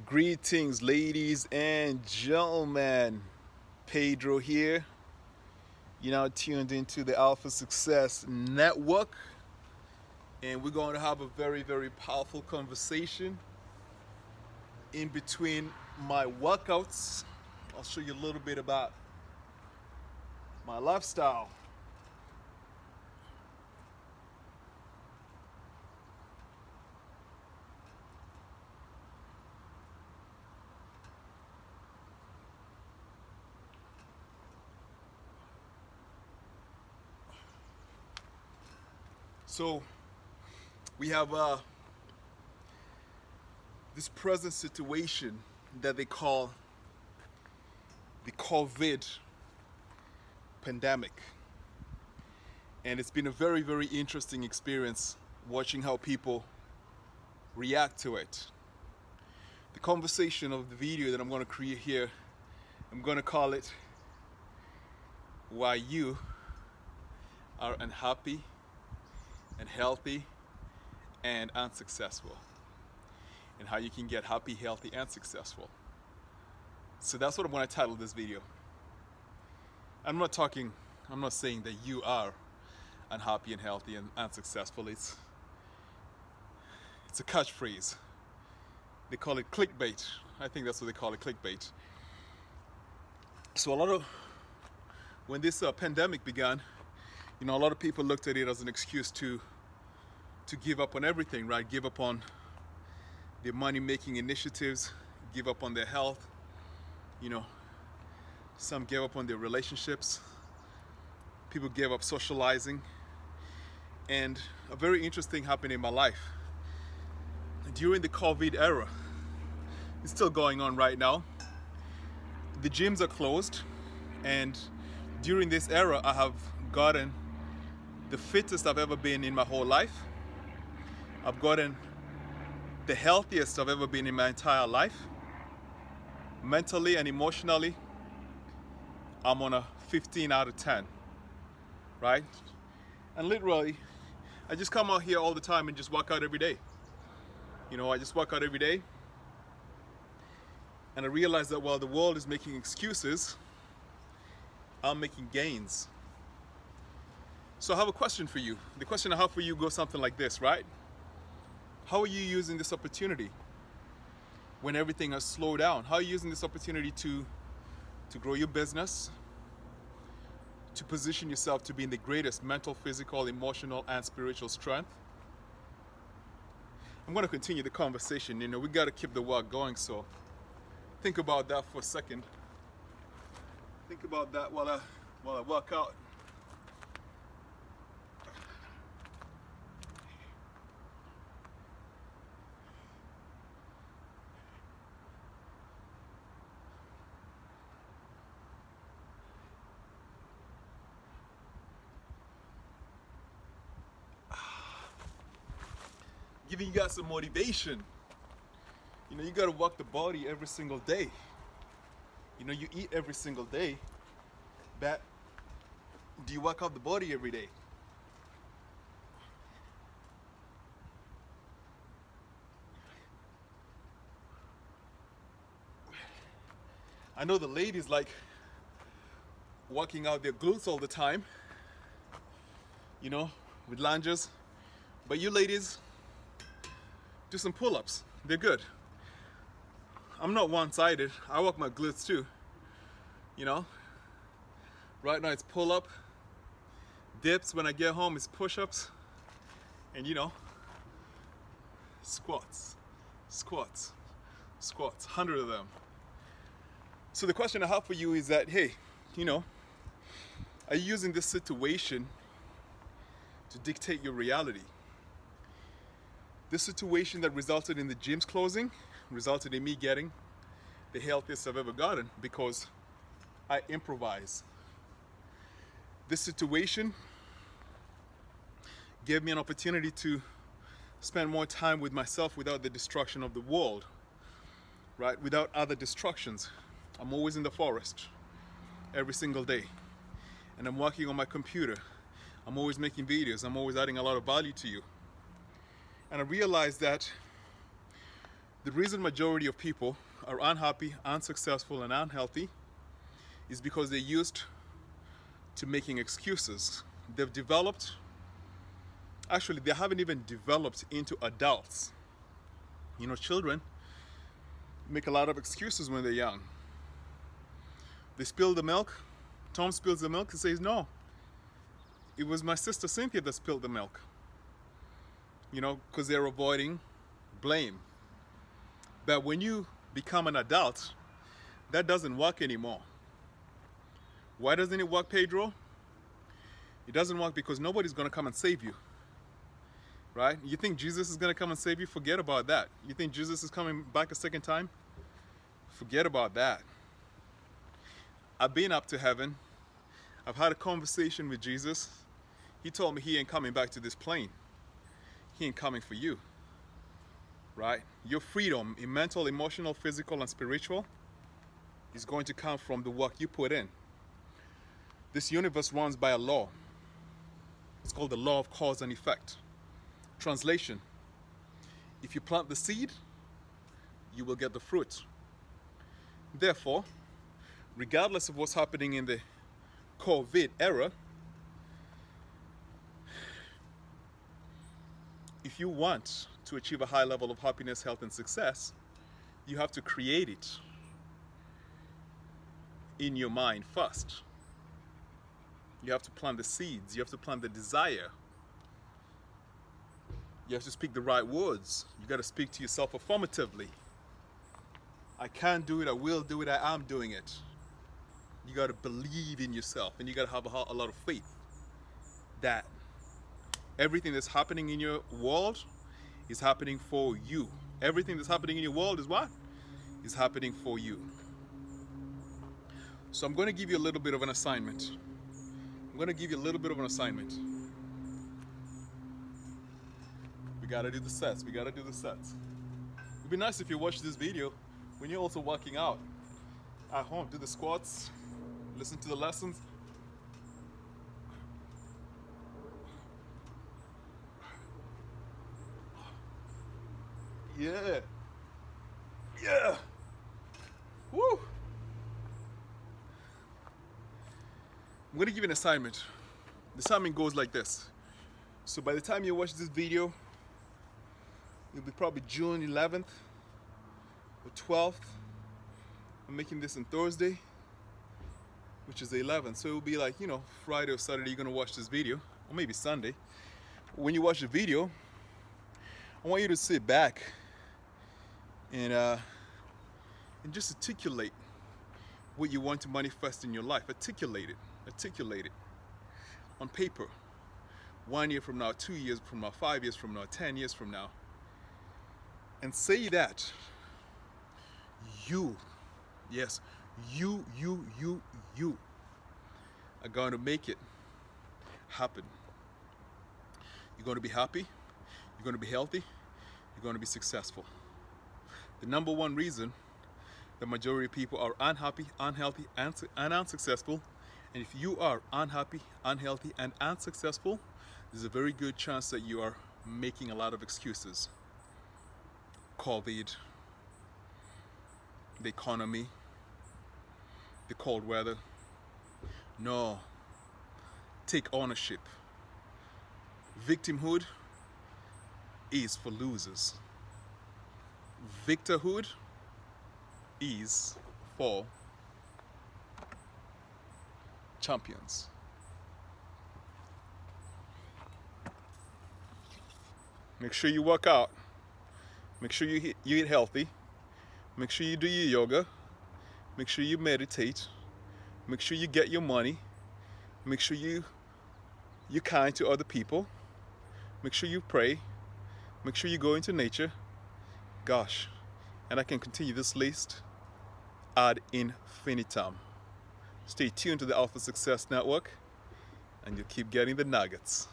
Greetings, ladies and gentlemen. Pedro here. You're now tuned into the Alpha Success Network, and we're going to have a very, very powerful conversation in between my workouts. I'll show you a little bit about my lifestyle. So we have this present situation that they call the COVID pandemic. And it's been a very, very interesting experience watching how people react to it. The conversation of the video that I'm going to create here, I'm going to call it Why You Are Unhappy and Healthy and Unsuccessful, and how you can get happy, healthy, and successful. So that's what I'm going to title this video. I'm not saying that you are unhappy and healthy and unsuccessful. It's a catchphrase. They call it clickbait. I think that's what they call it, clickbait. So when this pandemic began, a lot of people looked at it as an excuse to give up on everything, right? Give up on their money-making initiatives, give up on their health. Some gave up on their relationships. People gave up socializing. And a very interesting happened in my life. During the COVID era, it's still going on right now. The gyms are closed, and during this era, I have gotten the fittest I've ever been in my whole life. I've gotten the healthiest I've ever been in my entire life. Mentally and emotionally, I'm on a 15 out of 10, right? And literally, I just come out here all the time and just work out every day. I just work out every day. And I realize that while the world is making excuses, I'm making gains. So I have a question for you. The question I have for you goes something like this, right? How are you using this opportunity when everything has slowed down? How are you using this opportunity to grow your business, to position yourself to be in the greatest mental, physical, emotional, and spiritual strength? I'm going to continue the conversation. We got to keep the work going, so think about that for a second. Think about that while I work out. Giving you guys some motivation. You got to work the body every single day. You eat every single day, but do you work out the body every day? I know the ladies like working out their glutes all the time, with lunges, but you ladies, do some pull-ups. They're good. I'm not one-sided. I work my glutes too. Right now it's pull-up, dips. When I get home, it's push-ups, and squats, 100 of them. So the question I have for you is that, hey, are you using this situation to dictate your reality? This situation that resulted in the gyms closing resulted in me getting the healthiest I've ever gotten because I improvise. This situation gave me an opportunity to spend more time with myself without the destruction of the world, right? Without other distractions. I'm always in the forest every single day, and I'm working on my computer. I'm always making videos. I'm always adding a lot of value to you. And I realized that The reason majority of people are unhappy, unsuccessful, and unhealthy is because they're used to making excuses. They've developed, actually, they haven't even developed into adults. You know, children make a lot of excuses when they're young. They spill the milk. Tom spills the milk and says, no, it was my sister Cynthia that spilled the milk. You know, because they're avoiding blame. But when you become an adult, that doesn't work anymore. Why doesn't it work, Pedro? It doesn't work because nobody's going to come and save you. Right? You think Jesus is going to come and save you? Forget about that. You think Jesus is coming back a second time? Forget about that. I've been up to heaven. I've had a conversation with Jesus. He told me he ain't coming back to this plane. He ain't coming for you. Right? Your freedom in mental, emotional, physical, and spiritual is going to come from the work you put in. This universe runs by a law. It's called the law of cause and effect. Translation: if you plant the seed, you will get the fruit. Therefore, regardless of what's happening in the COVID era, if you want to achieve a high level of happiness, health, and success, you have to create it in your mind first. You have to plant the seeds. You have to plant the desire. You have to speak the right words. You got to speak to yourself affirmatively. I can do it. I will do it. I am doing it. You got to believe in yourself, and you got to have a lot of faith that everything that's happening in your world is happening for you. Everything that's happening in your world is what? Is happening for you. So I'm going to give you a little bit of an assignment. We got to do the sets. It'd be nice if you watch this video when you're also working out at home. Do the squats, listen to the lessons. Yeah. Woo. I'm going to give you an assignment. The assignment goes like this. So by the time you watch this video, it'll be probably June 11th or 12th. I'm making this on Thursday, which is the 11th. So it'll be like, you know, Friday or Saturday you're going to watch this video, or maybe Sunday. When you watch the video, I want you to sit back and just articulate what you want to manifest in your life. Articulate it on paper. 1 year from now, 2 years from now, 5 years from now, 10 years from now. And say that you, yes, you are going to make it happen. You're going to be happy, you're going to be healthy, you're going to be successful. The number one reason the majority of people are unhappy, unhealthy, and unsuccessful, and if you are unhappy, unhealthy, and unsuccessful, there's a very good chance that you are making a lot of excuses. COVID, the economy, the cold weather. No. Take ownership. Victimhood is for losers. Victorhood is for champions. Make sure you work out. Make sure you eat healthy. Make sure you do your yoga. Make sure you meditate. Make sure you get your money. Make sure you're kind to other people. Make sure you pray. Make sure you go into nature. Gosh, and I can continue this list ad infinitum. Stay tuned to the Alpha Success Network, and you'll keep getting the nuggets.